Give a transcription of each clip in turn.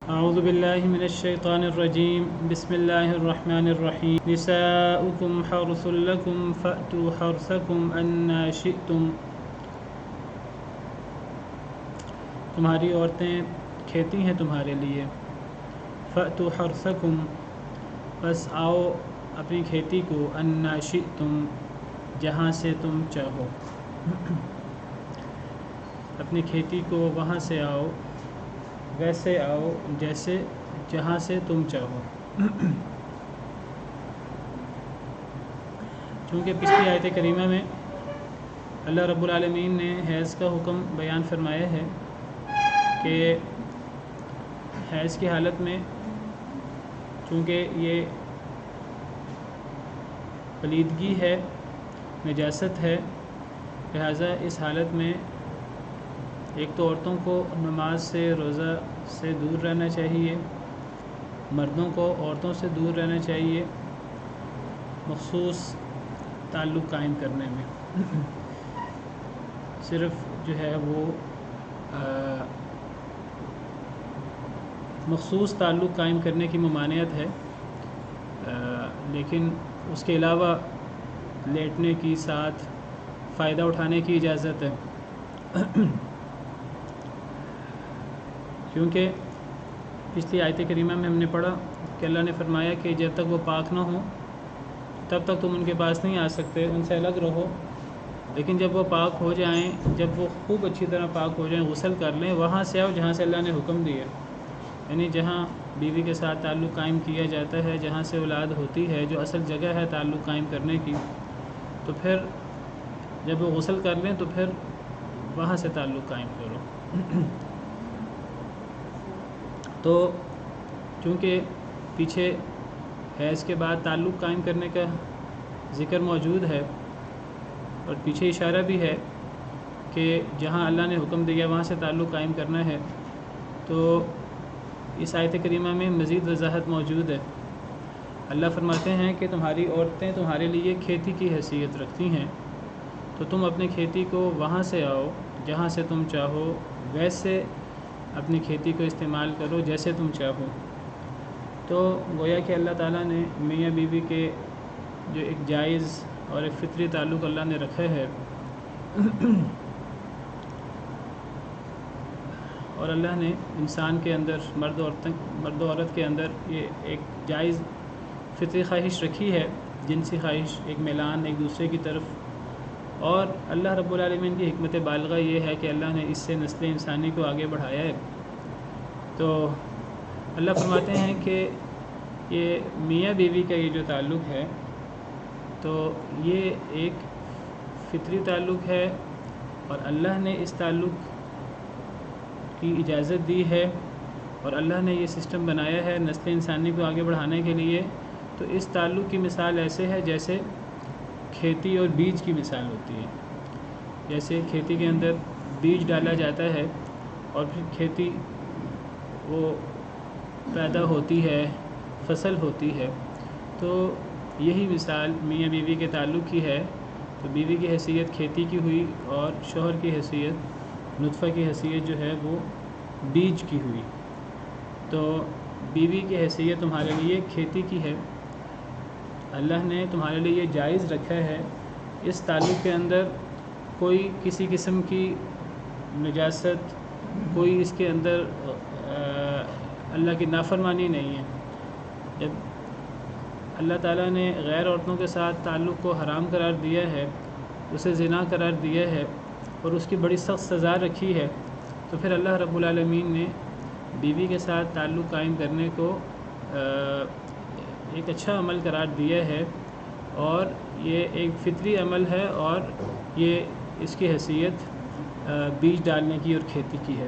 اعوذ باللہ من الشیطان الرجیم بسم اللہ الرحمن الرحیم نساؤکم حرث لکم فأتوا حرثکم انا شئتم تمہاری عورتیں کھیتی ہیں تمہارے لیے فأتوا حرثکم بس آؤ اپنی کھیتی کو انا شئتم جہاں سے تم چاہو اپنی کھیتی کو وہاں سے آؤ ویسے آؤ جیسے جہاں سے تم چاہو چونکہ پچھلی آیت کریمہ میں اللہ رب العالمین نے حیض کا حکم بیان فرمایا ہے کہ حیض کی حالت میں چونکہ یہ پلیدگی ہے نجاست ہے لہٰذا اس حالت میں ایک تو عورتوں کو نماز سے روزہ سے دور رہنا چاہیے، مردوں کو عورتوں سے دور رہنا چاہیے مخصوص تعلق قائم کرنے میں صرف جو ہے وہ مخصوص تعلق قائم کرنے کی ممانعت ہے، لیکن اس کے علاوہ لیٹنے کی ساتھ فائدہ اٹھانے کی اجازت ہے کیونکہ پچھلی آیت کریمہ میں ہم نے پڑھا کہ اللہ نے فرمایا کہ جب تک وہ پاک نہ ہوں تب تک تم ان کے پاس نہیں آ سکتے، ان سے الگ رہو، لیکن جب وہ پاک ہو جائیں، جب وہ خوب اچھی طرح پاک ہو جائیں، غسل کر لیں، وہاں سے آؤ جہاں سے اللہ نے حکم دیا، یعنی جہاں بیوی کے ساتھ تعلق قائم کیا جاتا ہے، جہاں سے اولاد ہوتی ہے، جو اصل جگہ ہے تعلق قائم کرنے کی، تو پھر جب وہ غسل کر لیں تو پھر وہاں سے تعلق قائم کرو تو چونکہ پیچھے حیض کے بعد تعلق قائم کرنے کا ذکر موجود ہے اور پیچھے اشارہ بھی ہے کہ جہاں اللہ نے حکم دیا وہاں سے تعلق قائم کرنا ہے، تو اس آیت کریمہ میں مزید وضاحت موجود ہے۔ اللہ فرماتے ہیں کہ تمہاری عورتیں تمہارے لیے کھیتی کی حیثیت رکھتی ہیں، تو تم اپنی کھیتی کو وہاں سے آؤ جہاں سے تم چاہو، ویسے اپنی کھیتی کو استعمال کرو جیسے تم چاہو۔ تو گویا کہ اللہ تعالیٰ نے میاں بیوی کے جو ایک جائز اور ایک فطری تعلق اللہ نے رکھا ہے اور اللہ نے انسان کے اندر مرد و عورت کے اندر یہ ایک جائز فطری خواہش رکھی ہے، جنسی خواہش، ایک میلان ایک دوسرے کی طرف، اور اللہ رب العالمین کی حکمت بالغہ یہ ہے کہ اللہ نے اس سے نسل انسانی کو آگے بڑھایا ہے۔ تو اللہ فرماتے ہیں کہ یہ میاں بیوی کا یہ جو تعلق ہے تو یہ ایک فطری تعلق ہے اور اللہ نے اس تعلق کی اجازت دی ہے اور اللہ نے یہ سسٹم بنایا ہے نسل انسانی کو آگے بڑھانے کے لیے۔ تو اس تعلق کی مثال ایسے ہے جیسے کھیتی اور بیج کی مثال ہوتی ہے، جیسے کھیتی کے اندر بیج ڈالا جاتا ہے اور پھر کھیتی وہ پیدا ہوتی ہے، فصل ہوتی ہے، تو یہی مثال میاں بیوی کے تعلق کی ہے۔ تو بیوی کی حیثیت کھیتی کی ہوئی اور شوہر کی حیثیت نطفہ کی حیثیت جو ہے وہ بیج کی ہوئی۔ تو بیوی کی حیثیت تمہارے لیے کھیتی کی ہے، اللہ نے تمہارے لیے یہ جائز رکھا ہے، اس تعلق کے اندر کوئی کسی قسم کی نجاست، کوئی اس کے اندر اللہ کی نافرمانی نہیں ہے۔ جب اللہ تعالیٰ نے غیر عورتوں کے ساتھ تعلق کو حرام قرار دیا ہے، اسے زنا قرار دیا ہے اور اس کی بڑی سخت سزا رکھی ہے، تو پھر اللہ رب العالمین نے بیوی کے ساتھ تعلق قائم کرنے کو ایک اچھا عمل قرار دیا ہے اور یہ ایک فطری عمل ہے اور یہ اس کی حیثیت بیج ڈالنے کی اور کھیتی کی ہے۔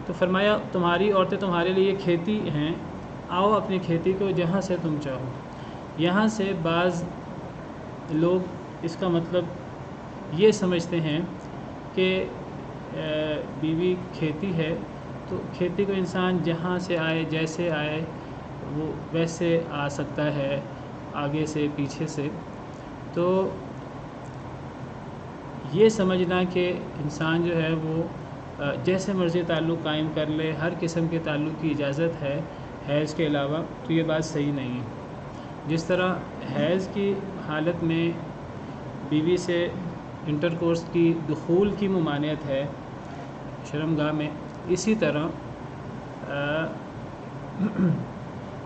تو فرمایا تمہاری عورتیں تمہارے لیے کھیتی ہیں، آؤ اپنی کھیتی کو جہاں سے تم چاہو۔ یہاں سے بعض لوگ اس کا مطلب یہ سمجھتے ہیں کہ بیوی کھیتی ہے تو کھیتی کو انسان جہاں سے آئے جیسے آئے وہ ویسے آ سکتا ہے، آگے سے پیچھے سے۔ تو یہ سمجھنا کہ انسان جو ہے وہ جیسے مرضی تعلق قائم کر لے، ہر قسم کے تعلق کی اجازت ہے حیض کے علاوہ، تو یہ بات صحیح نہیں ہے۔ جس طرح حیض کی حالت میں بیوی سے انٹر کورس کی دخول کی ممانعت ہے شرمگاہ میں، اسی طرح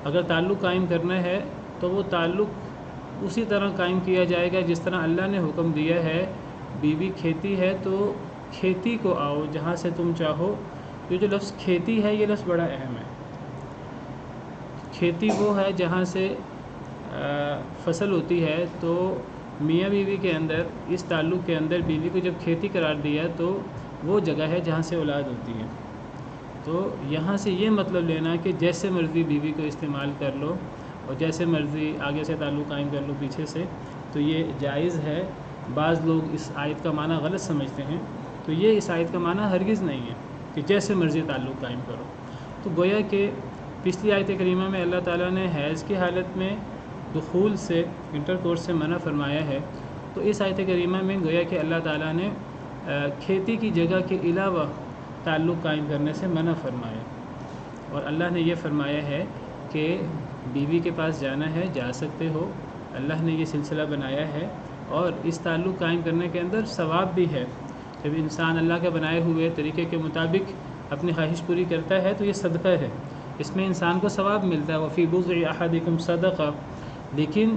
اگر تعلق قائم کرنا ہے تو وہ تعلق اسی طرح قائم کیا جائے گا جس طرح اللہ نے حکم دیا ہے۔ بیوی کھیتی ہے تو کھیتی کو آؤ جہاں سے تم چاہو۔ یہ جو لفظ کھیتی ہے یہ لفظ بڑا اہم ہے۔ کھیتی وہ ہے جہاں سے فصل ہوتی ہے، تو میاں بیوی کے اندر اس تعلق کے اندر بیوی کو جب کھیتی قرار دیا تو وہ جگہ ہے جہاں سے اولاد ہوتی ہے۔ تو یہاں سے یہ مطلب لینا کہ جیسے مرضی بیوی کو استعمال کر لو اور جیسے مرضی آگے سے تعلق قائم کر لو پیچھے سے، تو یہ جائز ہے۔ بعض لوگ اس آیت کا معنی غلط سمجھتے ہیں، تو یہ اس آیت کا معنی ہرگز نہیں ہے کہ جیسے مرضی تعلق قائم کرو۔ تو گویا کہ پچھلی آیت کریمہ میں اللہ تعالیٰ نے حیض کی حالت میں دخول سے، انٹر کورس سے منع فرمایا ہے، تو اس آیت کریمہ میں گویا کہ اللہ تعالیٰ نے کھیتی کی جگہ کے علاوہ تعلق قائم کرنے سے منع فرمایا، اور اللہ نے یہ فرمایا ہے کہ بیوی کے پاس جانا ہے جا سکتے ہو۔ اللہ نے یہ سلسلہ بنایا ہے، اور اس تعلق قائم کرنے کے اندر ثواب بھی ہے۔ جب انسان اللہ کے بنائے ہوئے طریقے کے مطابق اپنی خواہش پوری کرتا ہے تو یہ صدقہ ہے، اس میں انسان کو ثواب ملتا ہے۔ وفی بضع احدکم صدقہ، لیکن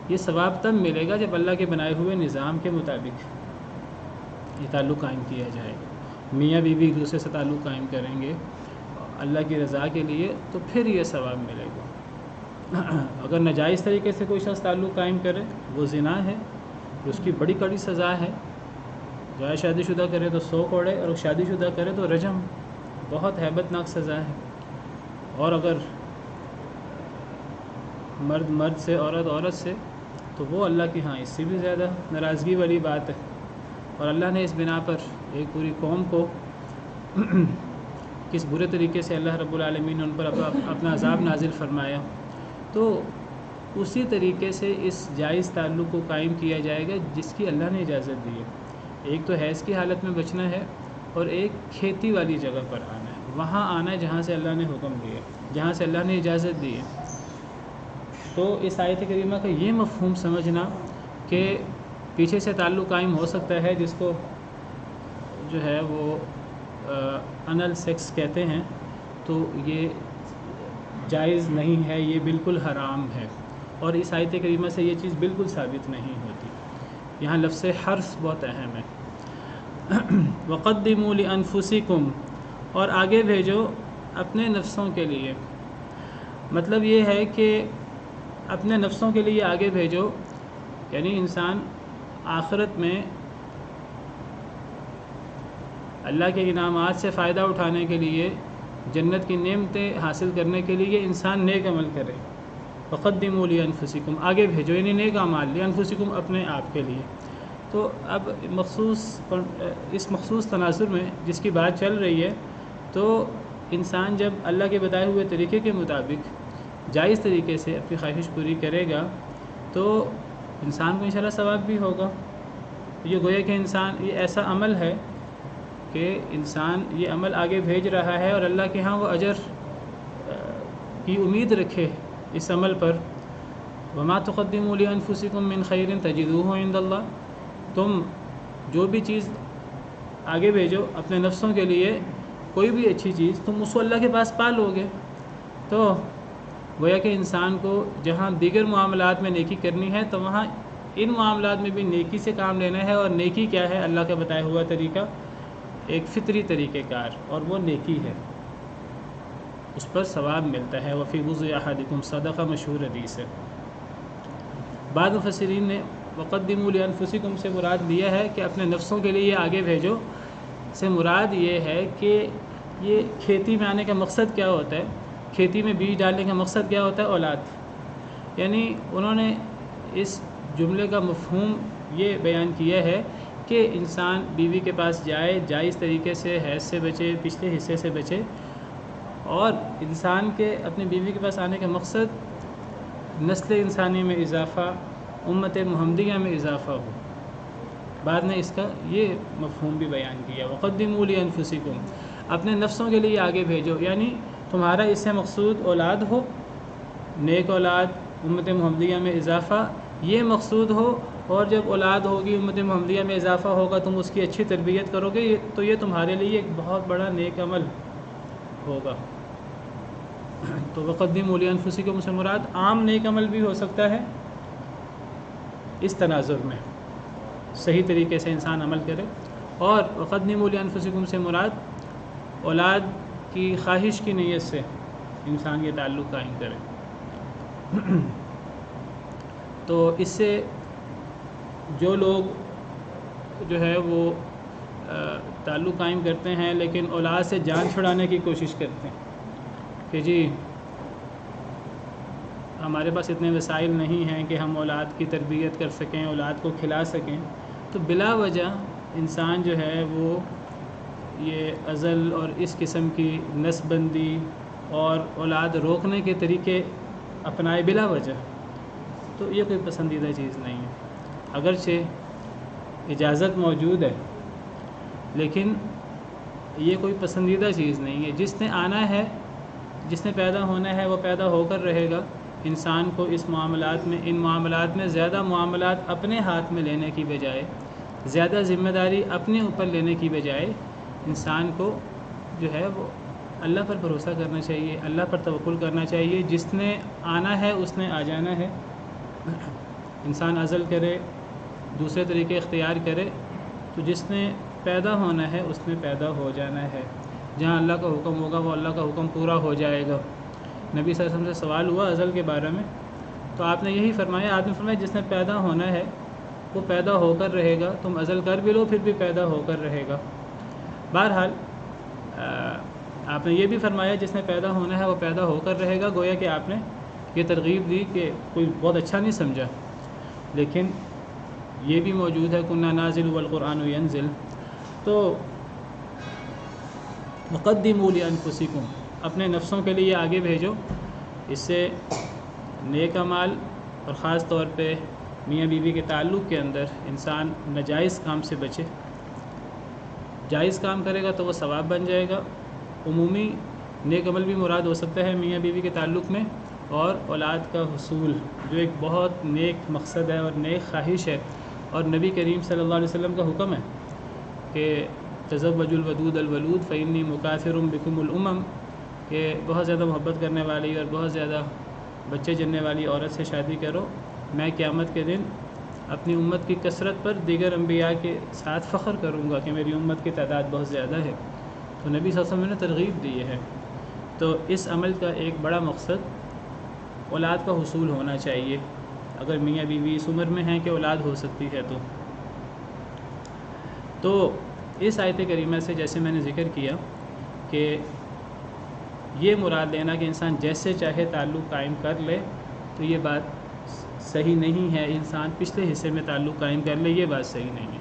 یہ ثواب تب ملے گا جب اللہ کے بنائے ہوئے نظام کے مطابق یہ تعلق قائم کیا جائے گا۔ میاں بیوی ایک دوسرے سے تعلق قائم کریں گے اللہ کی رضا کے لیے تو پھر یہ ثواب ملے گا۔ اگر ناجائز طریقے سے کوئی شخص تعلق قائم کرے وہ زنا ہے، اس کی بڑی کڑی سزا ہے۔ جو شادی شدہ کرے تو 100 کوڑے، اور شادی شدہ کرے تو رجم، بہت ہیبت ناک سزا ہے۔ اور اگر مرد مرد سے، عورت عورت سے، تو وہ اللہ کی ہاں اس سے بھی زیادہ ناراضگی والی بات ہے۔ اور اللہ نے اس بنا پر ایک پوری قوم کو کس برے طریقے سے اللہ رب العالمین نے ان پر اپنا عذاب نازل فرمایا، تو اسی طریقے سے اس جائز تعلق کو قائم کیا جائے گا جس کی اللہ نے اجازت دی ہے۔ ایک تو حیض کی حالت میں بچنا ہے، اور ایک کھیتی والی جگہ پر آنا ہے، وہاں آنا ہے جہاں سے اللہ نے حکم دیا، جہاں سے اللہ نے اجازت دی ہے۔ تو اس آیت کریمہ کا یہ مفہوم سمجھنا کہ پیچھے سے تعلق قائم ہو سکتا ہے، جس کو جو ہے وہ انل سیکس کہتے ہیں، تو یہ جائز نہیں ہے، یہ بالکل حرام ہے، اور اس آیت کریمہ سے یہ چیز بالکل ثابت نہیں ہوتی۔ یہاں لفظ حرف بہت اہم ہے۔ وَقَدِّمُوا لِأَنفُسِكُمْ، اور آگے بھیجو اپنے نفسوں کے لیے۔ مطلب یہ ہے کہ اپنے نفسوں کے لیے آگے بھیجو، یعنی انسان آخرت میں اللہ کے انعامات سے فائدہ اٹھانے کے لیے، جنت کی نعمتیں حاصل کرنے کے لیے انسان نیک عمل کرے۔ وَقَدِّمُوا لِأَنفُسِكُمْ، آگے بھیجو یعنی نیک اعمال، لِأَنفُسِكُمْ اپنے آپ کے لیے۔ تو اب اس مخصوص تناظر میں جس کی بات چل رہی ہے، تو انسان جب اللہ کے بتائے ہوئے طریقے کے مطابق جائز طریقے سے اپنی خواہش پوری کرے گا تو انسان کو انشاءاللہ ثواب بھی ہوگا۔ یہ گویا کہ انسان یہ ایسا عمل ہے کہ انسان یہ عمل آگے بھیج رہا ہے، اور اللہ کے ہاں وہ اجر کی امید رکھے اس عمل پر۔ وَمَا تُقَدِّمُوا لِأَنفُسِكُم مِّن خَيْرٍ تَجِدُوهُ عِندَ اللَّهِ، تم جو بھی چیز آگے بھیجو اپنے نفسوں کے لیے، کوئی بھی اچھی چیز تم اس کو اللہ کے پاس پا لو گے۔ تو گویا کہ انسان کو جہاں دیگر معاملات میں نیکی کرنی ہے تو وہاں ان معاملات میں بھی نیکی سے کام لینا ہے، اور نیکی کیا ہے؟ اللہ کا بتایا ہوا طریقہ، ایک فطری طریقہ کار، اور وہ نیکی ہے، اس پر ثواب ملتا ہے۔ وفی بضع احدکم صدقہ مشہور حدیث ہے۔ بعض مفسرین نے وقدموا لانفسکم سے مراد لیا ہے کہ اپنے نفسوں کے لیے آگے بھیجو، سے مراد یہ ہے کہ یہ کھیتی میں آنے کا مقصد کیا ہوتا ہے، کھیتی میں بیج ڈالنے کا مقصد کیا ہوتا ہے؟ اولاد۔ یعنی انہوں نے اس جملے کا مفہوم یہ بیان کیا ہے کہ انسان بیوی کے پاس جائے، جائز طریقے سے حیض سے بچے، پچھلے حصے سے بچے، اور انسان کے اپنی بیوی کے پاس آنے کا مقصد نسل انسانی میں اضافہ، امت محمدیہ میں اضافہ ہو۔ بعد میں اس کا یہ مفہوم بھی بیان کیا، وقدموا لانفسکم، اپنے نفسوں کے لیے آگے بھیجو، یعنی تمہارا اس سے مقصود اولاد ہو، نیک اولاد، امت محمدیہ میں اضافہ، یہ مقصود ہو، اور جب اولاد ہوگی امت محمدیہ میں اضافہ ہوگا، تم اس کی اچھی تربیت کرو گے، تو یہ تمہارے لیے ایک بہت بڑا نیک عمل ہوگا۔ تو وقدموا لانفسکم سے مراد عام نیک عمل بھی ہو سکتا ہے اس تناظر میں، صحیح طریقے سے انسان عمل کرے، اور وقدموا لانفسکم سے مراد اولاد کی خواہش کی نیت سے انسان یہ تعلق قائم کرے۔ تو اس سے جو لوگ جو ہے وہ تعلق قائم کرتے ہیں لیکن اولاد سے جان چھڑانے کی کوشش کرتے ہیں کہ جی ہمارے پاس اتنے وسائل نہیں ہیں کہ ہم اولاد کی تربیت کر سکیں، اولاد کو کھلا سکیں، تو بلا وجہ انسان جو ہے وہ یہ عزل اور اس قسم کی نسل بندی اور اولاد روکنے کے طریقے اپنائے بلا وجہ، تو یہ کوئی پسندیدہ چیز نہیں ہے۔ اگرچہ اجازت موجود ہے لیکن یہ کوئی پسندیدہ چیز نہیں ہے۔ جس نے آنا ہے، جس نے پیدا ہونا ہے، وہ پیدا ہو کر رہے گا۔ انسان کو اس معاملات میں، ان معاملات میں زیادہ معاملات اپنے ہاتھ میں لینے کی بجائے، زیادہ ذمہ داری اپنے اوپر لینے کی بجائے، انسان کو جو ہے وہ اللہ پر بھروسہ کرنا چاہیے، اللہ پر توکل کرنا چاہیے۔ جس نے آنا ہے اس نے آ جانا ہے۔ انسان عزل کرے، دوسرے طریقے اختیار کرے، تو جس نے پیدا ہونا ہے اس نے پیدا ہو جانا ہے۔ جہاں اللہ کا حکم ہوگا وہ اللہ کا حکم پورا ہو جائے گا۔ نبی صلی اللہ علیہ وسلم سے سوال ہوا عزل کے بارے میں، تو آپ نے یہی فرمایا، آپ نے فرمایا جس نے پیدا ہونا ہے وہ پیدا ہو کر رہے گا، تم عزل کر بھی لو پھر بھی پیدا ہو کر رہے گا۔ بہرحال آپ نے یہ بھی فرمایا جس نے پیدا ہونا ہے وہ پیدا ہو کر رہے گا، گویا کہ آپ نے یہ ترغیب دی کہ کوئی بہت اچھا نہیں سمجھا، لیکن یہ بھی موجود ہے کنا نازل والقرآن ینزل۔ تو وقدموا لانفسکم، اپنے نفسوں کے لیے آگے بھیجو، اس سے نیک اعمال اور خاص طور پہ میاں بیوی کے تعلق کے اندر انسان ناجائز کام سے بچے۔ جائز کام کرے گا تو وہ ثواب بن جائے گا۔ عمومی نیک عمل بھی مراد ہو سکتا ہے میاں بیوی کے تعلق میں، اور اولاد کا حصول جو ایک بہت نیک مقصد ہے اور نیک خواہش ہے، اور نبی کریم صلی اللہ علیہ وسلم کا حکم ہے کہ تزوجوا الودود الولود فإنی مکاثر بکم الامم، کہ بہت زیادہ محبت کرنے والی اور بہت زیادہ بچے جننے والی عورت سے شادی کرو، میں قیامت کے دن اپنی امت کی کثرت پر دیگر انبیاء کے ساتھ فخر کروں گا کہ میری امت کی تعداد بہت زیادہ ہے۔ تو نبی صلی اللہ علیہ وسلم نے ترغیب دی ہے۔ تو اس عمل کا ایک بڑا مقصد اولاد کا حصول ہونا چاہیے، اگر میاں بیوی اس عمر میں ہیں کہ اولاد ہو سکتی ہے تو اس آیت کریمہ سے جیسے میں نے ذکر کیا کہ یہ مراد لینا کہ انسان جیسے چاہے تعلق قائم کر لے، تو یہ بات صحیح نہیں ہے۔ انسان پچھلے حصے میں تعلق قائم کر لے، یہ بات صحیح نہیں ہے۔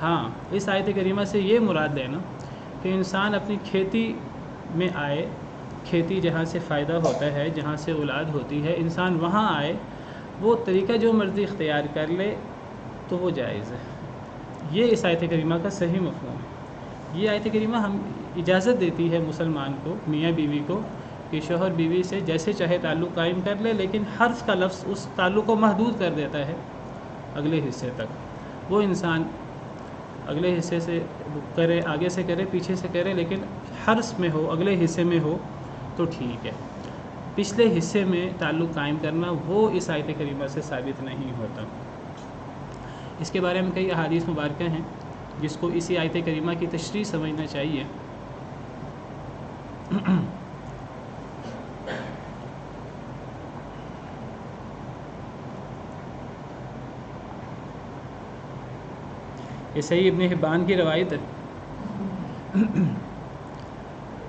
ہاں، اس آیت کریمہ سے یہ مراد لینا کہ انسان اپنی کھیتی میں آئے، کھیتی جہاں سے فائدہ ہوتا ہے، جہاں سے اولاد ہوتی ہے، انسان وہاں آئے، وہ طریقہ جو مرضی اختیار کر لے تو وہ جائز ہے۔ یہ اس آیت کریمہ کا صحیح مفہوم ہے۔ یہ آیت کریمہ ہم اجازت دیتی ہے مسلمان کو، میاں بیوی کو، کہ شوہر بیوی سے جیسے چاہے تعلق قائم کر لے، لیکن حرف کا لفظ اس تعلق کو محدود کر دیتا ہے اگلے حصے تک۔ وہ انسان اگلے حصے سے کرے، آگے سے کرے، پیچھے سے کرے، لیکن حرف میں ہو، اگلے حصے میں ہو تو ٹھیک ہے۔ پچھلے حصے میں تعلق قائم کرنا وہ اس آیت کریمہ سے ثابت نہیں ہوتا۔ اس کے بارے میں کئی احادیث مبارکہ ہیں جس کو اسی آیت کریمہ کی تشریح سمجھنا چاہیے۔ یہ صحیح ابن حبان کی روایت ہے۔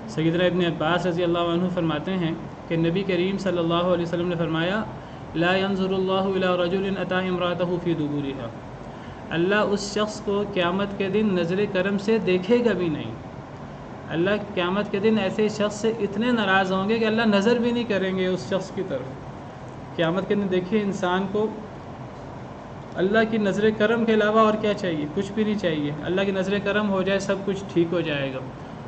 سیدنا ابن عباس رضی اللہ عنہ فرماتے ہیں کہ نبی کریم صلی اللہ علیہ وسلم نے فرمایا، لا ينظر اللہ الی رجل اتى امرأته فی دبورها، اللہ اس شخص کو قیامت کے دن نظر کرم سے دیکھے گا بھی نہیں۔ اللہ قیامت کے دن ایسے شخص سے اتنے ناراض ہوں گے کہ اللہ نظر بھی نہیں کریں گے اس شخص کی طرف۔ قیامت کے دن دیکھیے انسان کو اللہ کی نظر کرم کے علاوہ اور کیا چاہیے؟ کچھ بھی نہیں چاہیے. اللہ کی نظر کرم ہو جائے سب کچھ ٹھیک ہو جائے گا.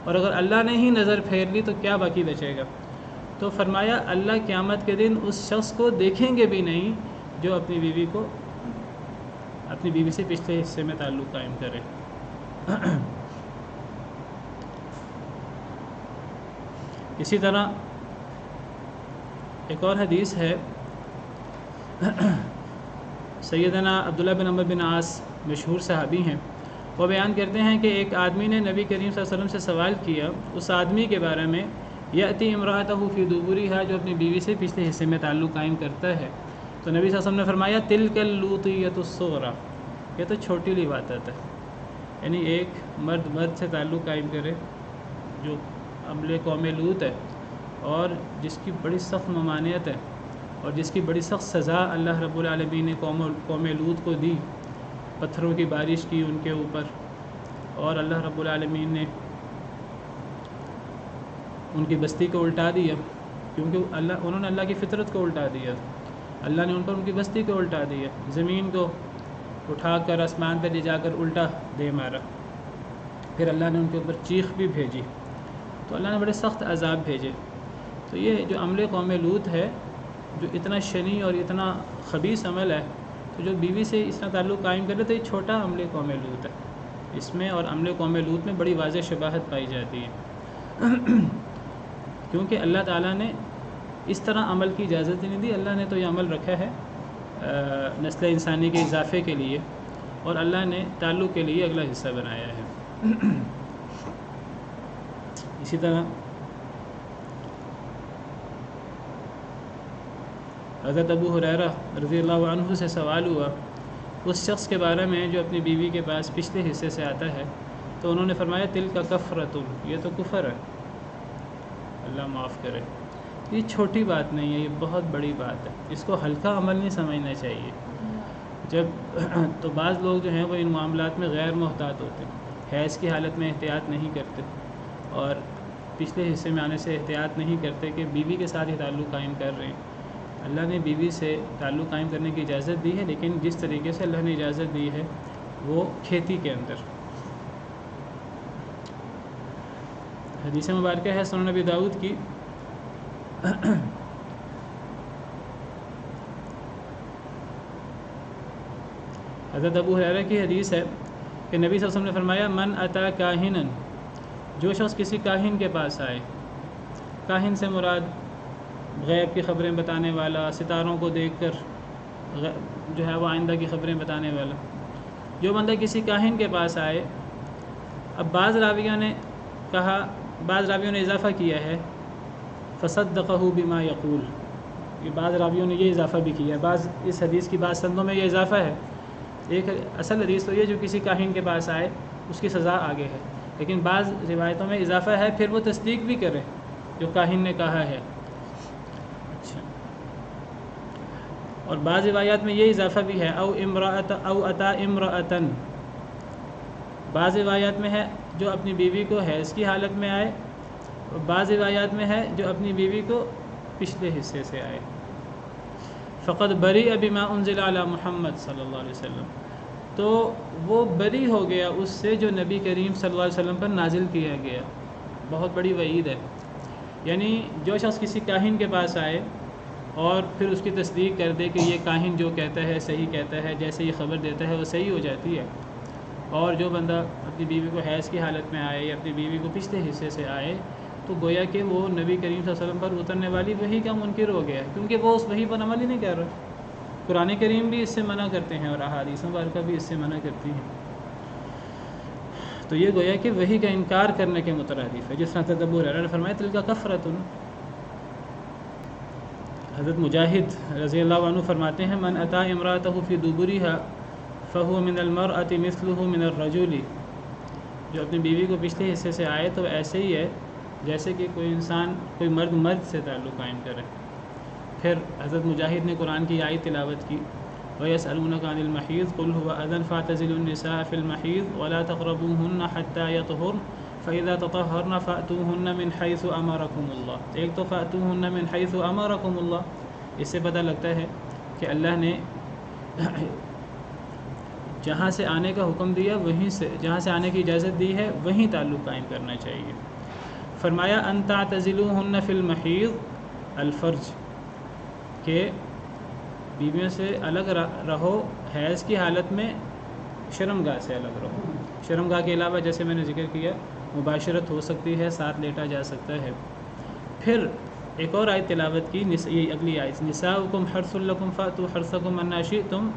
اور اگر اللہ نے ہی نظر پھیر لی تو کیا باقی بچے گا؟ تو فرمایا اللہ قیامت کے دن اس شخص کو دیکھیں گے بھی نہیں جو اپنی بیوی سے پچھلے حصے میں تعلق قائم کرے. اسی طرح ایک اور حدیث ہے، سیدنا عبداللہ بن عمرو بن عاص مشہور صحابی ہیں، وہ بیان کرتے ہیں کہ ایک آدمی نے نبی کریم صلی اللہ علیہ وسلم سے سوال کیا اس آدمی کے بارے میں، یأتی امرأتہ فی دبرہا، جو اپنی بیوی سے پچھلے حصے میں تعلق قائم کرتا ہے. تو نبی صلی اللہ علیہ وسلم نے فرمایا تلک اللوطیۃ الصغریٰ، یہ تو چھوٹی لی بات ہے. یعنی ایک مرد سے تعلق قائم کرے جو عمل قوم لوط ہے اور جس کی بڑی سخت ممانعت ہے اور جس کی بڑی سخت سزا اللہ رب العالمین نے قوم لوط کو دی، پتھروں کی بارش کی ان کے اوپر، اور اللہ رب العالمین نے ان کی بستی کو الٹا دیا، کیونکہ انہوں نے اللہ کی فطرت کو الٹا دیا. اللہ نے ان پر ان کی بستی کو الٹا دیا، زمین کو اٹھا کر آسمان پہ لے جا کر الٹا دے مارا. پھر اللہ نے ان کے اوپر چیخ بھی بھیجی، تو اللہ نے بڑے سخت عذاب بھیجے. تو یہ جو عمل قوم لوط ہے، جو اتنا شنی اور اتنا خبیث عمل ہے، تو جو بیوی سے اس طرح تعلق قائم کرے تو یہ چھوٹا عمل قوم لوط ہے. اس میں اور عمل قوم لوط میں بڑی واضح شباہت پائی جاتی ہے، کیونکہ اللہ تعالیٰ نے اس طرح عمل کی اجازت ہی نہیں دی. اللہ نے تو یہ عمل رکھا ہے نسل انسانی کے اضافے کے لیے، اور اللہ نے تعلق کے لیے اگلا حصہ بنایا ہے. اسی طرح حضرت ابو ہریرہ رضی اللہ عنہ سے سوال ہوا اس شخص کے بارے میں جو اپنی بیوی کے پاس پچھلے حصے سے آتا ہے، تو انہوں نے فرمایا تلک کفرۃ، یہ تو کفر ہے، اللہ معاف کرے. یہ چھوٹی بات نہیں ہے، یہ بہت بڑی بات ہے. اس کو ہلکا عمل نہیں سمجھنا چاہیے. تو بعض لوگ جو ہیں وہ ان معاملات میں غیر محتاط ہوتے ہیں، حیض کی حالت میں احتیاط نہیں کرتے اور پچھلے حصے میں آنے سے احتیاط نہیں کرتے کہ بیوی کے ساتھ ہی تعلق قائم کر رہے ہیں. اللہ نے بیوی سے تعلق قائم کرنے کی اجازت دی ہے، لیکن جس طریقے سے اللہ نے اجازت دی ہے وہ کھیتی کے اندر. حدیث مبارکہ ہے سنن نبی داؤد کی، حضرت ابو ہریرہ کی حدیث ہے کہ نبی صلی اللہ علیہ وسلم نے فرمایا من اتا کاہنا، جو شخص کسی کاہن کے پاس آئے، کاہن سے مراد غیب کی خبریں بتانے والا، ستاروں کو دیکھ کر جو ہے وہ آئندہ کی خبریں بتانے والا، جو بندہ کسی کاہن کے پاس آئے. اب بعض راویوں نے اضافہ کیا ہے فصدقہ بما یقول، یہ بعض راویوں نے یہ اضافہ بھی کیا ہے. بعض اس حدیث کی بعض سندوں میں یہ اضافہ ہے. ایک اصل حدیث تو یہ جو کسی کاہن کے پاس آئے اس کی سزا آگے ہے، لیکن بعض روایتوں میں اضافہ ہے پھر وہ تصدیق بھی کرے جو کاہن نے کہا ہے. اچھا، اور بعض روایات میں یہ اضافہ بھی ہے او اتا امرأتن، بعض روایات میں ہے جو اپنی بیوی کو حیض کی حالت میں آئے، اور بعض روایات میں ہے جو اپنی بیوی کو پچھلے حصے سے آئے. فقط بری بما انزل علی محمد صلی اللہ علیہ وسلم، تو وہ بری ہو گیا اس سے جو نبی کریم صلی اللہ علیہ وسلم پر نازل کیا گیا. بہت بڑی وعید ہے. یعنی جو شخص کسی کاہن کے پاس آئے اور پھر اس کی تصدیق کر دے کہ یہ کاہن جو کہتا ہے صحیح کہتا ہے، جیسے یہ خبر دیتا ہے وہ صحیح ہو جاتی ہے، اور جو بندہ اپنی بیوی کو حیض کی حالت میں آئے یا اپنی بیوی کو پچھلے حصے سے آئے، تو گویا کہ وہ نبی کریم صلی اللہ علیہ وسلم پر اترنے والی وحی کا منکر ہو گیا ہے، کیونکہ وہ اس وحی پر عمل ہی نہیں کر رہا. قرآن کریم بھی اس سے منع کرتے ہیں اور احادیث مبارکہ بھی اس سے منع کرتی ہیں. تو یہ گویا کہ وحی کا انکار کرنے کے مترادف ہے، جس طرح حضرت ابو ہریرہ نے فرمایا تلک کفرۃ. حضرت مجاہد رضی اللہ عنہ فرماتے ہیں من اتا امرأتہ فی دبرہا فہو من المرأۃ مثلہ من الرجل، جو اپنی بیوی کو پچھلے حصے سے آئے تو ایسے ہی ہے جیسے کہ کوئی مرد سے تعلق قائم کرے. پھر حضرت مجاہد نے قرآن کی آیت تلاوت کی وَيَسْأَلُونَكَ عَنِ الْمَحِيضِ قُلْ هُوَ أَذًى فَاعْتَزِلُوا النِّسَاءَ فِي الْمَحِيضِ وَلَا تَقْرَبُوهُنَّ حَتَّى يَطْهُرْنَ فَإِذَا تَطَهَّرْنَ فَأْتُوهُنَّ مِنْ حَيْثُ أَمَرَكُمُ اللَّهُ. ایک تو فَأْتُوهُنَّ مِنْ حَيْثُ أَمَرَكُمُ اللَّهُ، اس سے پتہ لگتا ہے کہ اللہ نے جہاں سے آنے کا حکم دیا وہیں سے، جہاں سے آنے کی اجازت دی ہے وہیں تعلق قائم کرنا چاہیے۔ فرمایا ان تعتزلوہن فی المحیض الفرج، کہ بیویوں سے الگ رہو حیض کی حالت میں، شرمگاہ سے الگ رہو۔ شرمگاہ کے علاوہ جیسے میں نے ذکر کیا مباشرت ہو سکتی ہے، ساتھ لیٹا جا سکتا ہے۔ پھر ایک اور آیت تلاوت کی، یہ اگلی آیت، نساؤکم حرث لکم فأتوا حرثکم انا شئتم،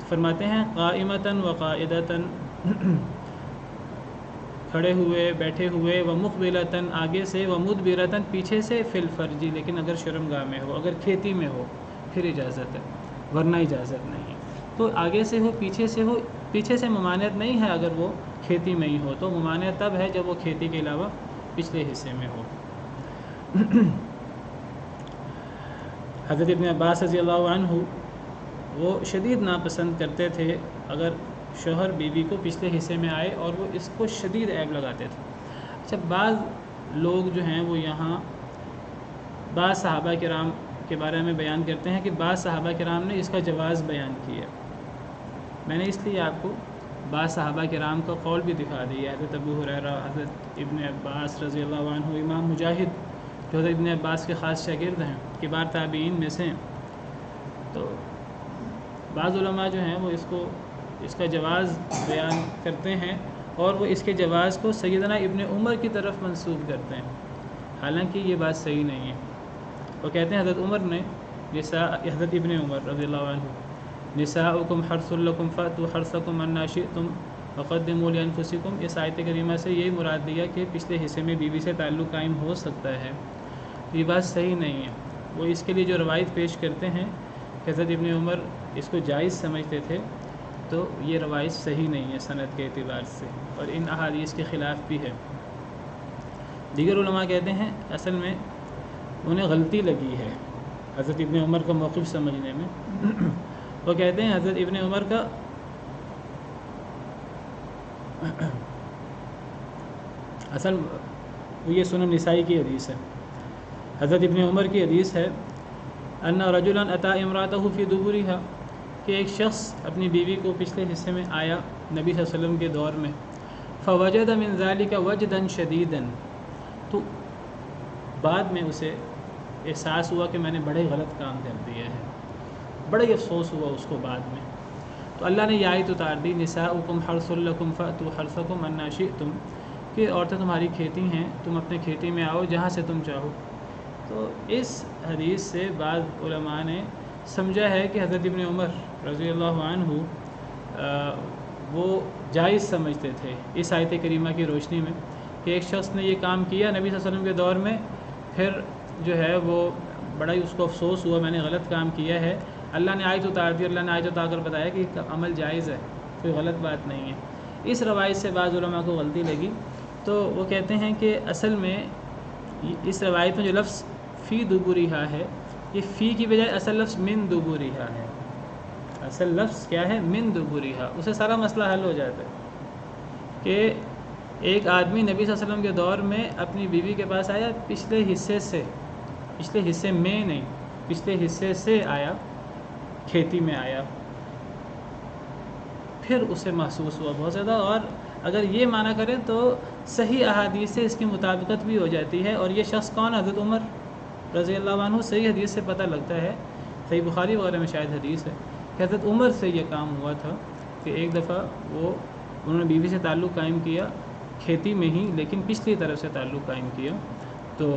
فرماتے ہیں قائمتاً وقائدتاً، کھڑے ہوئے بیٹھے ہوئے، ومقبلتاً آگے سے، ومدبرتاً پیچھے سے، فی الفرج لیکن اگر شرمگاہ میں ہو، اگر کھیتی میں ہو پھر اجازت ہے، ورنہ اجازت نہیں ہے۔ تو آگے سے ہو پیچھے سے ہو، پیچھے سے ممانعت نہیں ہے اگر وہ کھیتی میں ہی ہو، تو ممانعت تب ہے جب وہ کھیتی کے علاوہ پچھلے حصے میں ہو۔ حضرت ابن عباس رضی اللہ عنہ وہ شدید ناپسند کرتے تھے اگر شوہر بیوی کو پچھلے حصے میں آئے، اور وہ اس کو شدید عیب لگاتے تھے۔ اچھا، بعض لوگ جو ہیں وہ یہاں بعض صحابہ کرام کے بارے میں بیان کرتے ہیں کہ بعض صحابہ کرام نے اس کا جواز بیان کیا۔ میں نے اس لیے آپ کو بعض صحابہ کرام کا قول بھی دکھا دیا، حضرت ابو ہریرہ، حضرت ابن عباس رضی اللہ عنہ، امام مجاہد جو حضرت ابن عباس کے خاص شاگرد ہیں، کبار تابعین میں سے ہیں۔ تو بعض علماء جو ہیں وہ اس کا جواز بیان کرتے ہیں، اور وہ اس کے جواز کو سیدنا ابن عمر کی طرف منسوب کرتے ہیں، حالانکہ یہ بات صحیح نہیں ہے۔ وہ کہتے ہیں حضرت عمر نے حضرت ابن عمر رضی اللہ عنہ، نساؤکم حرث لکم فأتوا حرثکم انا شئتم وقدموا لانفسکم، اس آیت کریمہ سے یہی مراد دیا کہ پچھلے حصے میں بیوی سے تعلق قائم ہو سکتا ہے۔ یہ بات صحیح نہیں ہے۔ وہ اس کے لیے جو روایت پیش کرتے ہیں کہ حضرت ابن عمر اس کو جائز سمجھتے تھے، تو یہ روایت صحیح نہیں ہے سند کے اعتبار سے، اور ان احادیث کے خلاف بھی ہے۔ دیگر علماء کہتے ہیں اصل میں انہیں غلطی لگی ہے حضرت ابن عمر کا موقف سمجھنے میں۔ وہ کہتے ہیں حضرت ابن عمر کا اصل یہ سنن نسائی کی حدیث ہے، حضرت ابن عمر کی حدیث ہے، ان رجلا اتی امرأتہ فی دبرہا، کہ ایک شخص اپنی بیوی کو پچھلے حصے میں آیا نبی صلی اللہ علیہ وسلم کے دور میں، فوجد من ذلک وجدا شدیدا، تو بعد میں اسے احساس ہوا کہ میں نے بڑے غلط کام کر دیا ہے، بڑا ہی افسوس ہوا اس کو بعد میں۔ تو اللہ نے یہ آیت اتار دی، نساؤکم حرث لکم فأتوا حرثکم انا شئتم، کہ عورتیں تمہاری کھیتی ہیں، تم اپنے کھیتی میں آؤ جہاں سے تم چاہو۔ تو اس حدیث سے بعض علماء نے سمجھا ہے کہ حضرت ابن عمر رضی اللہ عنہ وہ جائز سمجھتے تھے اس آیت کریمہ کی روشنی میں، کہ ایک شخص نے یہ کام کیا نبی صلی اللہ علیہ وسلم کے دور میں، پھر جو ہے وہ بڑا ہی اس کو افسوس ہوا میں نے غلط کام کیا ہے، اللہ نے آیت اتار دی، اللہ نے آیت اتار کر بتایا کہ عمل جائز ہے، کوئی غلط بات نہیں ہے۔ اس روایت سے بعض علماء کو غلطی لگی، تو وہ کہتے ہیں کہ اصل میں اس روایت میں جو لفظ فی دبرہا ہے، یہ فی کی بجائے اصل لفظ من دبرہا ہے، اصل لفظ کیا ہے؟ من دبرہا، اسے سارا مسئلہ حل ہو جاتا ہے کہ ایک آدمی نبی صلی اللہ علیہ وسلم کے دور میں اپنی بیوی کے پاس آیا پچھلے حصے سے، پچھلے حصے میں نہیں، پچھلے حصے سے آیا، کھیتی میں آیا، پھر اسے محسوس ہوا بہت زیادہ، اور اگر یہ معنی کریں تو صحیح احادیث سے اس کی مطابقت بھی ہو جاتی ہے۔ اور یہ شخص کون؟ حضرت عمر رضی اللہ عنہ، صحیح حدیث سے پتہ لگتا ہے، صحیح بخاری وغیرہ میں شاید حدیث ہے کہ حضرت عمر سے یہ کام ہوا تھا کہ ایک دفعہ انہوں نے بیوی سے تعلق قائم کیا کھیتی میں ہی، لیکن پچھلی طرف سے تعلق قائم کیا، تو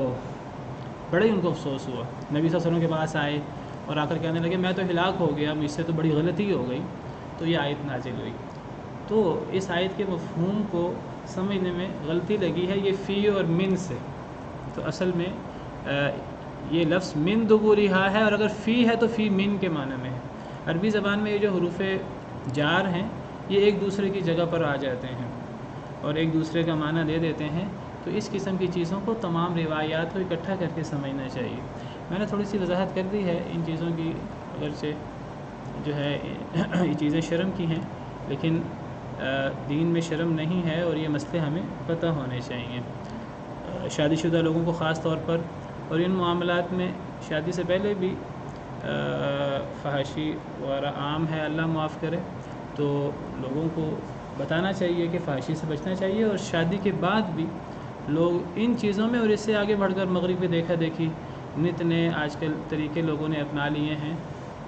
بڑا ہی ان کو افسوس ہوا۔ نبی صلی اللہ علیہ وسلم کے پاس آئے اور آ کر کہنے لگے میں تو ہلاک ہو گیا، مجھ سے تو بڑی غلطی ہو گئی، تو یہ آیت نازل ہوئی۔ تو اس آیت کے مفہوم کو سمجھنے میں غلطی لگی ہے یہ فی اور من سے، تو اصل میں یہ لفظ من دبرہا ہے، اور اگر فی ہے تو فی من کے معنی میں ہے۔ عربی زبان میں یہ جو حروف جار ہیں یہ ایک دوسرے کی جگہ پر آ جاتے ہیں اور ایک دوسرے کا معنی دے دیتے ہیں، تو اس قسم کی چیزوں کو تمام روایات کو اکٹھا کر کے سمجھنا چاہیے۔ میں نے تھوڑی سی وضاحت کر دی ہے ان چیزوں کی، اگرچہ جو ہے یہ چیزیں شرم کی ہیں، لیکن دین میں شرم نہیں ہے، اور یہ مسئلے ہمیں پتہ ہونے چاہیے۔ شادی شدہ لوگوں کو خاص طور پر، اور ان معاملات میں شادی سے پہلے بھی فحاشی وغیرہ عام ہے، اللہ معاف کرے، تو لوگوں کو بتانا چاہیے کہ فحاشی سے بچنا چاہیے، اور شادی کے بعد بھی لوگ ان چیزوں میں اور اس سے آگے بڑھ کر مغرب کی دیکھا دیکھی نت نئے آج کل طریقے لوگوں نے اپنا لیے ہیں،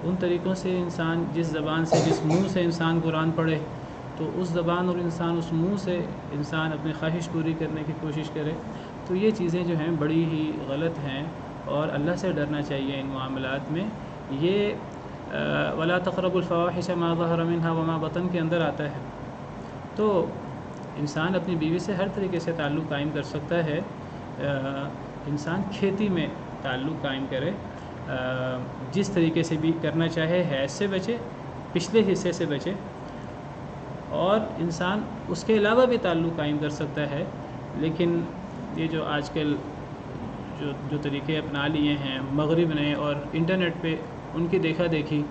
ان طریقوں سے انسان جس زبان سے جس منہ سے انسان قرآن پڑھے تو اس زبان اور انسان اس منہ سے انسان اپنی خواہش پوری کرنے کی کوشش کرے، تو یہ چیزیں جو ہیں بڑی ہی غلط ہیں، اور اللہ سے ڈرنا چاہیے ان معاملات میں۔ یہ ولا تقربوا الفواحش ما ظهر منها وما بطن کے اندر آتا ہے، تو انسان اپنی بیوی سے ہر طریقے سے تعلق قائم کر سکتا ہے۔ انسان کھیتی میں تعلق قائم کرے، جس طریقے سے بھی کرنا چاہے، حیض سے بچے، پچھلے حصے سے بچے، اور انسان اس کے علاوہ بھی تعلق قائم کر سکتا ہے۔ لیکن یہ جو آج کل جو طریقے اپنا لیے ہیں مغرب نے اور انٹرنیٹ پہ ان کی دیکھا دیکھی،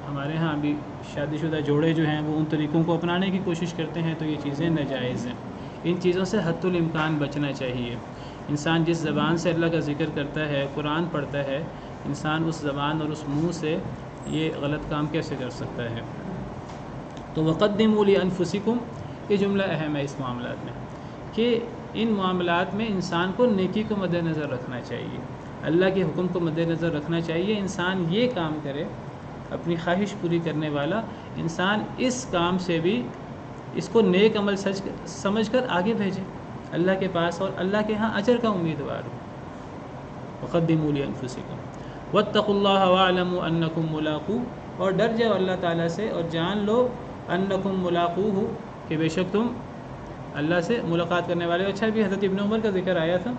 ہمارے ہاں بھی شادی شدہ جوڑے جو ہیں وہ ان طریقوں کو اپنانے کی کوشش کرتے ہیں، تو یہ چیزیں ناجائز ہیں۔ ان چیزوں سے حد الامکان بچنا چاہیے۔ انسان جس زبان سے اللہ کا ذکر کرتا ہے، قرآن پڑھتا ہے، انسان اس زبان اور اس منہ سے یہ غلط کام کیسے کر سکتا ہے؟ تو وقدموا لانفسکم، یہ جملہ اہم ہے اس معاملات میں، کہ ان معاملات میں انسان کو نیکی کو مد نظر رکھنا چاہیے، اللہ کے حکم کو مد نظر رکھنا چاہیے۔ انسان یہ کام کرے، اپنی خواہش پوری کرنے والا انسان اس کام سے بھی اس کو نیک عمل سمجھ کر آگے بھیجے اللہ کے پاس، اور اللہ کے ہاں اجر کا امیدوار ہو۔ وقدموا لانفسکم واتقوا اللہ واعلموا انکم ملاقوہ، اور ڈر جاؤ اللہ تعالیٰ سے اور جان لو انکم ملاقوہ، کہ بے شک تم اللہ سے ملاقات کرنے والے ہو۔ اچھا، بھی حضرت ابن عمر کا ذکر آیا تھا،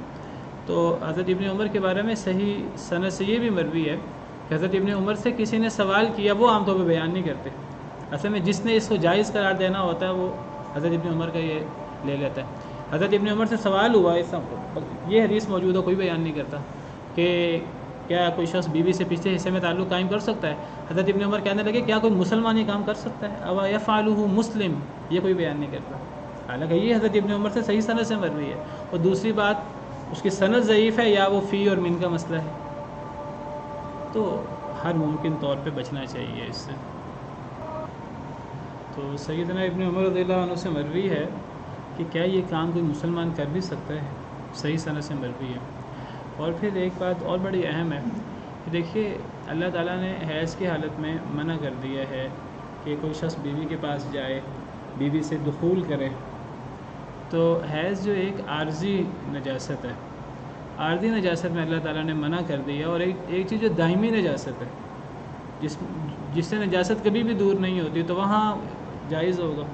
تو حضرت ابن عمر کے بارے میں صحیح سند سے یہ بھی مروی ہے کہ حضرت ابن عمر سے کسی نے سوال کیا، وہ عام طور پہ بیان نہیں کرتے، اصل میں جس نے اس کو جائز قرار دینا ہوتا ہے وہ حضرت ابن عمر کا یہ لے لیتا ہے۔ حضرت ابن عمر سے سوال ہوا، یہ حدیث موجود ہے، کوئی بیان نہیں کرتا کہ کیا کوئی شخص بیوی سے پچھلے حصے میں تعلق قائم کر سکتا ہے؟ حضرت ابن عمر کہنے لگے کیا کوئی مسلمان یہ کام کر سکتا ہے؟ او یفعلہ مسلم، یہ کوئی بیان نہیں کرتا، حالانکہ یہ حضرت ابن عمر سے صحیح سند سے مروی ہے۔ اور دوسری بات، اس کی سند ضعیف ہے یا وہ فی اور من کا مسئلہ ہے، تو ہر ممکن طور پہ بچنا چاہیے اس سے۔ تو سیدنا ابن عمر رضی اللہ عنہ سے مروی ہے کہ کیا یہ کام کوئی مسلمان کر بھی سکتا ہے، صحیح سند سے مروی ہے۔ اور پھر ایک بات اور بڑی اہم ہے کہ دیکھیے اللہ تعالیٰ نے حیض کی حالت میں منع کر دیا ہے کہ کوئی شخص بیوی کے پاس جائے، بیوی سے دخول کرے، تو حیض جو ایک عارضی نجاست ہے، عارضی نجاست میں اللہ تعالیٰ نے منع کر دیا، اور ایک چیز جو دائمی نجاست ہے، جس سے نجاست کبھی بھی دور نہیں ہوتی، تو وہاں جائز ہوگا۔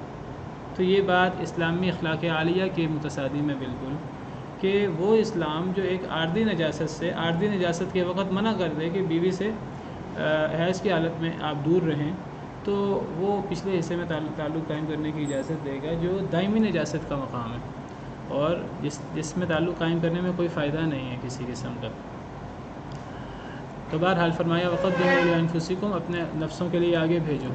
تو یہ بات اسلامی اخلاق عالیہ کے متصادی میں بالکل، کہ وہ اسلام جو ایک عارضی نجاست سے، عارضی نجاست کے وقت منع کر دے کہ بیوی سے حیض کی حالت میں آپ دور رہیں، تو وہ پچھلے حصے میں تعلق قائم کرنے کی اجازت دے گا جو دائمی نجاست کا مقام ہے، اور جس میں تعلق قائم کرنے میں کوئی فائدہ نہیں ہے کسی قسم کا۔ تو بہرحال فرمایا وقدموا لانفسکم، اپنے نفسوں کے لیے آگے بھیجو،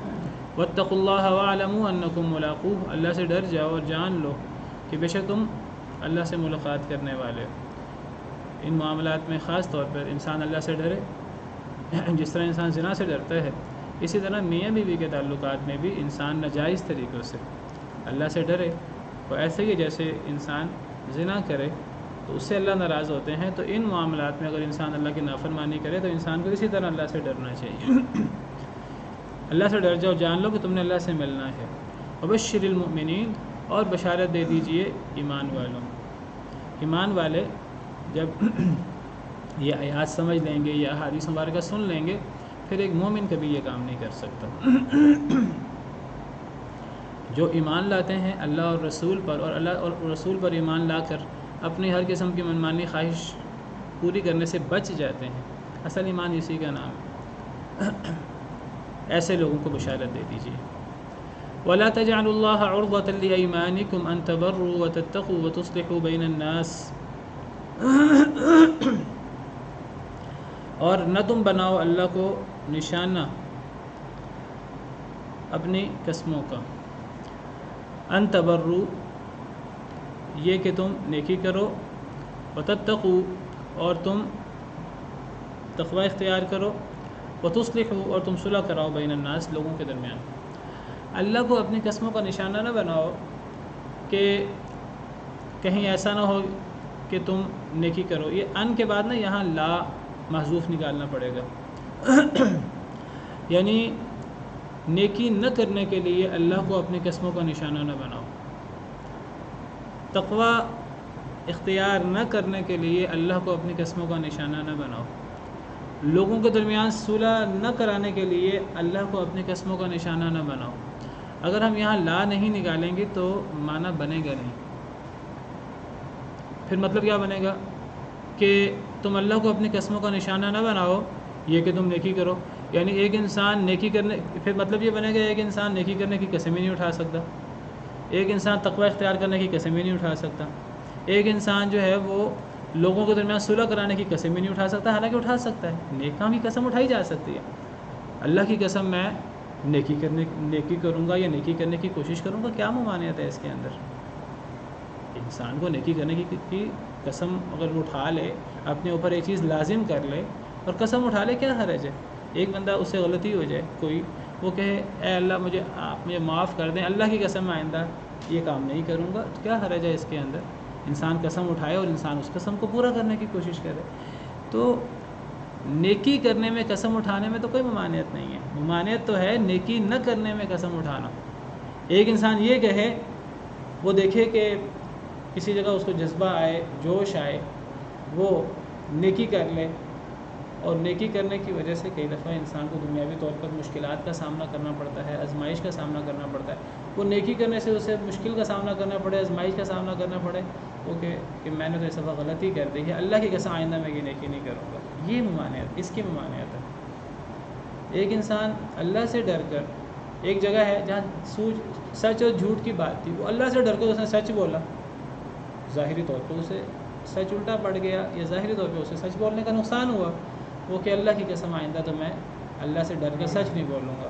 واتقوا اللہ واعلموا انکم ملاقوہ، اللہ سے ڈر جاؤ اور جان لو کہ بے شک تم اللہ سے ملاقات کرنے والے ہو۔ ان معاملات میں خاص طور پر انسان اللہ سے ڈرے، جس طرح انسان زنا سے ڈرتا ہے، اسی طرح میاں بیوی کے تعلقات میں بھی انسان ناجائز طریقوں سے اللہ سے ڈرے، اور ایسے ہی جیسے انسان زنا کرے تو اس سے اللہ ناراض ہوتے ہیں، تو ان معاملات میں اگر انسان اللہ کی نافرمانی کرے تو انسان کو اسی طرح اللہ سے ڈرنا چاہیے۔ اللہ سے ڈر جاؤ، جان لو کہ تم نے اللہ سے ملنا ہے۔ وبشر المؤمنین، اور بشارت دے دیجئے ایمان والوں۔ ایمان والے جب یہ آیات سمجھ لیں گے یا احادیث مبارکہ سن لیں گے، پھر ایک مومن کبھی یہ کام نہیں کر سکتا۔ جو ایمان لاتے ہیں اللہ اور رسول پر، اور اللہ اور رسول پر ایمان لا کر اپنی ہر قسم کی منمانی خواہش پوری کرنے سے بچ جاتے ہیں، اصل ایمان اسی کا نام ہے، ایسے لوگوں کو بشارت دے دیجیے۔ وَلَا تَجْعَلُوا اللَّهَ عُرْضَةً لِأَيْمَانِكُمْ أَن تَبَرُّوا وَتَتَّقُوا وَتُصْلِحُوا بَيْنَ النَّاسِ، اور نہ تم بناؤ اللہ کو نشانہ اپنی قسموں کا، ان تبروا، یہ کہ تم نیکی کرو، وتتقوا، اور تم تقوی اختیار کرو، وتصلحوا، اور تم صلح کراؤ، بین الناس، لوگوں کے درمیان۔ اللہ کو اپنی قسموں کا نشانہ نہ بناؤ کہ کہیں ایسا نہ ہو کہ تم نیکی کرو. یہ ان کے بعد نا یہاں لا محذوف نکالنا پڑے گا. یعنی نیکی نہ کرنے کے لیے اللہ کو اپنی قسموں کا نشانہ نہ بناؤ. تقوی اختیار نہ کرنے کے لیے اللہ کو اپنی قسموں کا نشانہ نہ بناؤ. لوگوں کے درمیان صلح نہ کرانے کے لیے اللہ کو اپنی قسموں کا نشانہ نہ بناؤ. اگر ہم یہاں لا نہیں نکالیں گے تو معنی بنے گا نہیں. پھر مطلب کیا بنے گا کہ تم اللہ کو اپنی قسموں کا نشانہ نہ بناؤ یہ کہ تم نیکی کرو. یعنی ایک انسان نیکی کرنے، پھر مطلب یہ بنے گا ایک انسان نیکی کرنے کی قسم ہی نہیں اٹھا سکتا، ایک انسان تقوی اختیار کرنے کی قسم ہی نہیں اٹھا سکتا، ایک انسان جو ہے وہ لوگوں کے درمیان صلح کرانے کی قسم ہی نہیں اٹھا سکتا. حالانکہ اٹھا سکتا ہے، نیک کام کی قسم اٹھائی جا سکتی ہے. اللہ کی قسم میں نیکی کروں گا یا نیکی کرنے کی کوشش کروں گا، کیا ممانعت ہے اس کے اندر؟ انسان کو نیکی کرنے کی قسم اگر وہ اٹھا لے، اپنے اوپر ایک چیز لازم کر لے اور قسم اٹھا لے، کیا حرج ہے؟ ایک بندہ اس سے غلطی ہو جائے کوئی، وہ کہے اے اللہ آپ مجھے معاف کر دیں، اللہ کی قسم میں آئندہ یہ کام نہیں کروں گا، تو کیا حرج ہے اس کے اندر؟ انسان قسم اٹھائے اور انسان اس قسم کو پورا کرنے کی کوشش کرے. تو نیکی کرنے میں قسم اٹھانے میں تو کوئی ممانعت نہیں ہے. ممانعت تو ہے نیکی نہ کرنے میں قسم اٹھانا. ایک انسان یہ کہے، وہ دیکھے کہ کسی جگہ اس کو جذبہ آئے، جوش آئے، وہ نیکی کر لے، اور نیکی کرنے کی وجہ سے کئی دفعہ انسان کو دنیاوی طور پر مشکلات کا سامنا کرنا پڑتا ہے، آزمائش کا سامنا کرنا پڑتا ہے. وہ نیکی کرنے سے اسے مشکل کا سامنا کرنا پڑے، آزمائش کا سامنا کرنا پڑے، وہ کہ میں نے تو اس دفعہ غلطی کر دی ہے، اللہ کی قسم آئندہ میں یہ نیکی نہیں کروں گا. یہ ممانعت، اس کی ممانعت ہے. ایک انسان اللہ سے ڈر کر، ایک جگہ ہے جہاں سچ اور جھوٹ کی بات تھی، وہ اللہ سے ڈر کر اس نے سچ بولا، ظاہری طور پہ اسے سچ الٹا پڑ گیا، یا ظاہری طور پہ اسے سچ بولنے کا نقصان ہوا. وہ کہ اللہ کی قسم آئندہ تو میں اللہ سے ڈر کر سچ نہیں بولوں گا.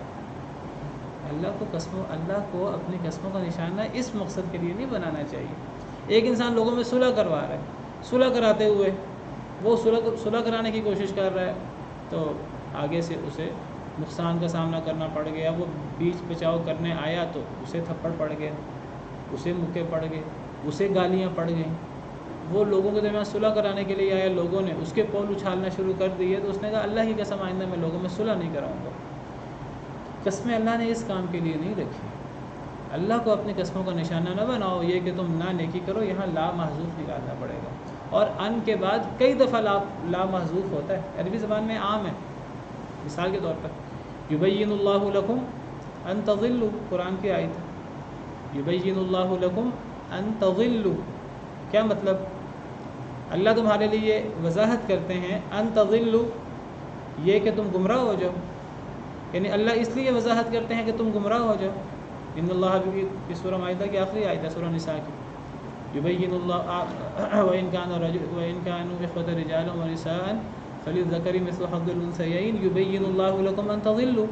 اللہ کو اپنی قسموں کا نشانہ اس مقصد کے لیے نہیں بنانا چاہیے. ایک انسان لوگوں میں صلح کروا رہا ہے، صلح کراتے ہوئے وہ صلح کرانے کی کوشش کر رہا ہے، تو آگے سے اسے نقصان کا سامنا کرنا پڑ گیا. وہ بیچ بچاؤ کرنے آیا تو اسے تھپڑ پڑ گیا، اسے مکے پڑ گئے، اسے گالیاں پڑ گئیں. وہ لوگوں کے درمیان صلح کرانے کے لیے آیا، لوگوں نے اس کے پول اچھالنا شروع کر دیے، تو اس نے کہا اللہ کی قسم آئندہ میں لوگوں میں صلح نہیں کراؤں گا. قسمیں اللہ نے اس کام کے لیے نہیں رکھی. اللہ کو اپنی قسموں کا نشانہ نہ بناؤ یہ کہ تم نہ نیکی کرو. یہاں لا محذوف نکالنا پڑے گا. اور ان کے بعد کئی دفعہ لا محذوف ہوتا ہے، عربی زبان میں عام ہے. مثال کے طور پر یبین اللہ لکم ان تضلوا، قرآن کی آیت ہے، یبین اللہ لکم ان تضلوا. کیا مطلب؟ اللہ تمہارے لیے وضاحت کرتے ہیں ان تضلوا، یہ کہ تم گمراہ ہو جاؤ. یعنی اللہ اس لیے وضاحت کرتے ہیں کہ تم گمراہ ہو جاؤ. ان اللہ کی سورہ مائدہ کی آخری آیت ہے، سورہ نساء کی. یبین اللہ وَإِن كَانُوا إِخْوَةً رِجَالًا وَنِسَاءً فَلِلذَّكَرِ مِثْلُ حَظِّ الْأُنثَيَيْنِ يُبَيِّنُ اللَّهُ لَكُمْ أَن تَضِلُّوا.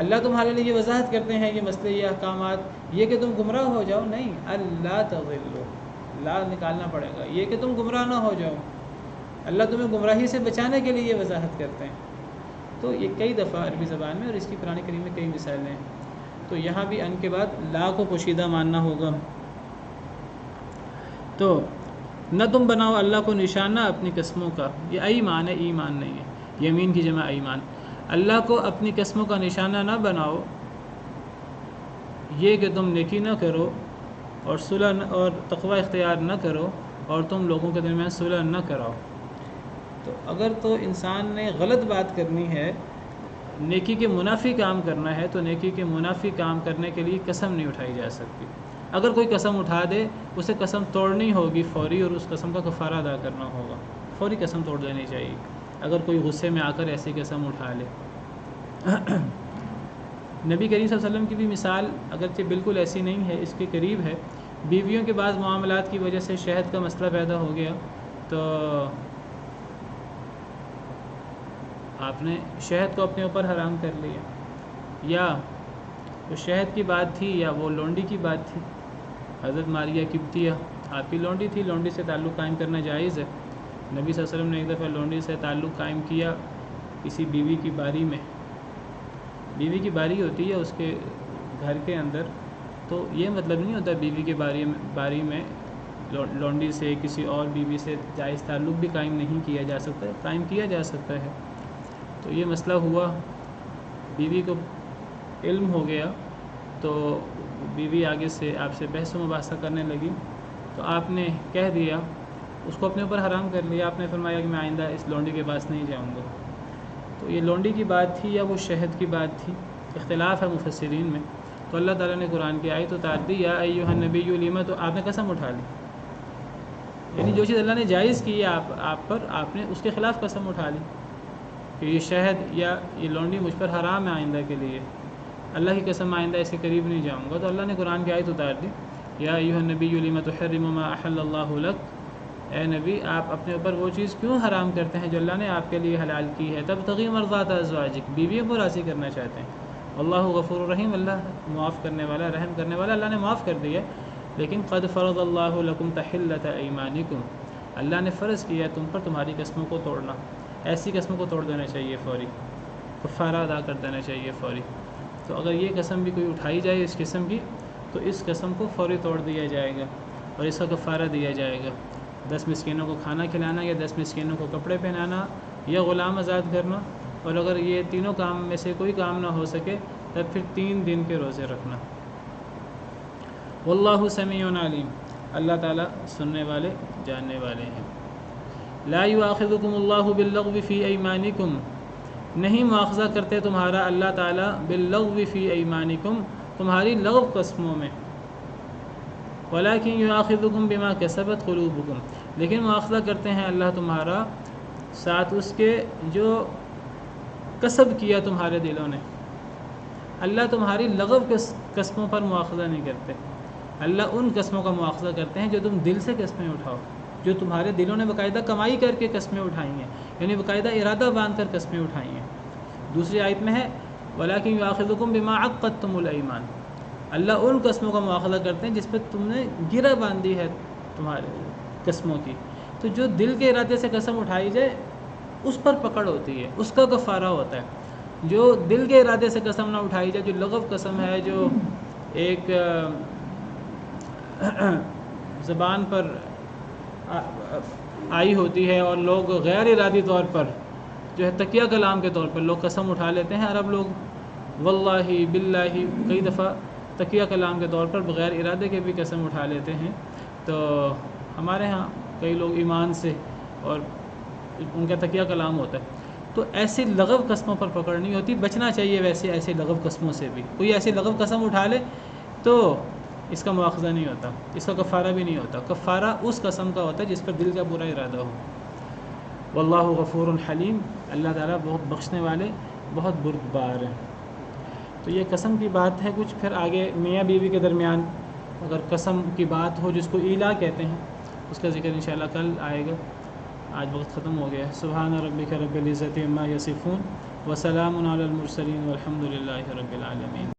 اللہ تمہارے لیے وضاحت کرتے ہیں یہ مسئلے، یہ احکامات، یہ کہ تم گمراہ ہو جاؤ نہیں، اللہ تضلوا، لا نکالنا پڑے گا، یہ کہ تم گمراہ نہ ہو جاؤ. اللہ تمہیں گمراہی سے بچانے کے لیے یہ وضاحت کرتے ہیں. تو یہ کئی دفعہ عربی زبان میں، اور اس کی قرآن کریم میں کئی مثالیں ہیں. تو یہاں بھی ان کے بعد لا کو پوشیدہ ماننا ہوگا. تو نہ تم بناؤ اللہ کو نشانہ اپنی قسموں کا. یہ ایمان ہے، ایمان نہیں ہے، یمین کی جمع ایمان. اللہ کو اپنی قسموں کا نشانہ نہ بناؤ یہ کہ تم نیکی نہ کرو اور صلح اور تقوی اختیار نہ کرو اور تم لوگوں کے درمیان صلح نہ کراؤ. تو اگر تو انسان نے غلط بات کرنی ہے، نیکی کے منافی کام کرنا ہے، تو نیکی کے منافی کام کرنے کے لیے قسم نہیں اٹھائی جا سکتی. اگر کوئی قسم اٹھا دے، اسے قسم توڑنی ہوگی فوری، اور اس قسم کا کفارہ ادا کرنا ہوگا. فوری قسم توڑ دینی چاہیے اگر کوئی غصے میں آ کر ایسی قسم اٹھا لے. نبی کریم صلی اللہ علیہ وسلم کی بھی مثال اگرچہ بالکل ایسی نہیں ہے، اس کے قریب ہے. بیویوں کے بعض معاملات کی وجہ سے شہد کا مسئلہ پیدا ہو گیا، تو آپ نے شہد کو اپنے اوپر حرام کر لیا، یا وہ شہد کی بات تھی یا وہ لونڈی کی بات تھی. حضرت ماریہ قبطیہ آپ کی لونڈی تھی، لونڈی سے تعلق قائم کرنا جائز ہے. نبی صلی اللہ علیہ وسلم نے ایک دفعہ لونڈی سے تعلق قائم کیا کسی بیوی کی باری میں. بیوی کی باری ہوتی ہے، اس کے گھر کے اندر، تو یہ مطلب نہیں ہوتا بیوی کے باری میں لونڈی سے کسی اور بیوی سے جائز تعلق بھی قائم نہیں کیا جا سکتا، قائم کیا جا سکتا ہے۔ تو یہ مسئلہ ہوا، بیوی کو علم ہو گیا تو بیوی آگے سے آپ سے بحث و مباحثہ کرنے لگی، تو آپ نے کہہ دیا، اس کو اپنے اوپر حرام کر لیا، آپ نے فرمایا کہ میں آئندہ اس لونڈی کے پاس نہیں جاؤں گا۔ تو یہ لونڈی کی بات تھی یا وہ شہد کی بات تھی، اختلاف ہے مفسرین میں۔ تو اللہ تعالیٰ نے قرآن کی آیت اتار دی، یا ایھا النبی لما، تو آپ نے قسم اٹھا لی، یعنی جو چیز اللہ نے جائز کی ہے آپ پر، آپ نے اس کے خلاف قسم اٹھا لی کہ یہ شہد یا یہ لونڈی مجھ پر حرام ہے آئندہ کے لیے، اللہ کی قسم آئندہ اس کے قریب نہیں جاؤں گا۔ تو اللہ نے قرآن کی آیت اتار دی، یا ایھا النبی لما تحرم ما احل اللہ لک، اے نبی آپ اپنے اوپر وہ چیز کیوں حرام کرتے ہیں جو اللہ نے آپ کے لیے حلال کی ہے، تبتغی مرضات ازواجک، بیویوں کو راضی کرنا چاہتے ہیں۔ اللہ غفور الرحیم، اللہ معاف کرنے والا، رحم کرنے والا، اللہ نے معاف کر دیا، لیکن قد فرض اللہ لکم تحلۃ ایمانکم، اللہ نے فرض کیا تم پر تمہاری قسموں کو توڑنا، ایسی قسموں کو توڑ دینا چاہیے فوری، کفارہ ادا کر دینا چاہیے فوری۔ تو اگر یہ قسم بھی کوئی اٹھائی جائے اس قسم کی، تو اس قسم کو فوری توڑ دیا جائے گا اور اس کا کفارہ دیا جائے گا، 10 مسکینوں کو کھانا کھلانا، یا 10 مسکینوں کو کپڑے پہنانا، یا غلام آزاد کرنا، اور اگر یہ تینوں کام میں سے کوئی کام نہ ہو سکے تب پھر 3 دن کے روزے رکھنا۔ واللہ سمیع علیم، اللہ تعالیٰ سننے والے جاننے والے ہیں۔ لا یؤاخذکم اللہ باللغو فی ایمانکم، نہیں مواخذہ کرتے تمہارا اللہ تعالیٰ باللغو فی ایمانکم، تمہاری لغو قسموں میں، ولکن یؤاخذکم بما کسبت قلوبکم، لیکن مواخذہ کرتے ہیں اللہ تمہارا ساتھ اس کے جو کسب کیا تمہارے دلوں نے۔ اللہ تمہاری لغو قسموں پر مواخذہ نہیں کرتے، اللہ ان قسموں کا مواخذہ کرتے ہیں جو تم دل سے قسمیں اٹھاؤ، جو تمہارے دلوں نے باقاعدہ کمائی کر کے قسمیں اٹھائی ہیں، یعنی باقاعدہ ارادہ باندھ کر قسمیں اٹھائی ہیں۔ دوسری آیت میں ہے وَلَكِنْ يُؤَاخِذُكُمْ بِمَا عَقَّدتُّمُ الْأَيْمَانَ، اللہ ان قسموں کا مواخذہ کرتے ہیں جس پہ تم نے گرہ باندھی ہے تمہارے قسموں کی۔ تو جو دل کے ارادے سے قسم اٹھائی جائے اس پر پکڑ ہوتی ہے، اس کا کفارہ ہوتا ہے۔ جو دل کے ارادے سے قسم نہ اٹھائی جائے، جو لغو قسم ہے، جو ایک زبان پر آئی ہوتی ہے اور لوگ غیر ارادی طور پر جو ہے تکیہ کلام کے طور پر لوگ قسم اٹھا لیتے ہیں، عرب لوگ واللہ باللہ کئی دفعہ تکیہ کلام کے طور پر بغیر ارادے کے بھی قسم اٹھا لیتے ہیں۔ تو ہمارے ہاں کئی لوگ ایمان سے اور ان کا تکیہ کلام ہوتا ہے، تو ایسی لغو قسموں پر پکڑ نہیں ہوتی، بچنا چاہیے ویسے ایسے لغو قسموں سے بھی۔ کوئی ایسی لغو قسم اٹھا لے تو اس کا مواخذہ نہیں ہوتا، اس کا کفارہ بھی نہیں ہوتا، کفارہ اس قسم کا ہوتا ہے جس پر دل کا برا ارادہ ہو۔ واللہ غفور حلیم، اللہ تعالیٰ بہت بخشنے والے، بہت بردبار ہیں۔ تو یہ قسم کی بات ہے کچھ، پھر آگے میاں بیوی کے درمیان اگر قسم کی بات ہو جس کو ایلا کہتے ہیں، اس کا ذکر انشاءاللہ کل آئے گا۔ آج وقت ختم ہو گیا ہے۔ سبحان ربک رب العزت عما یصفون وسلام علی المرسلین والحمد للہ رب العالمین۔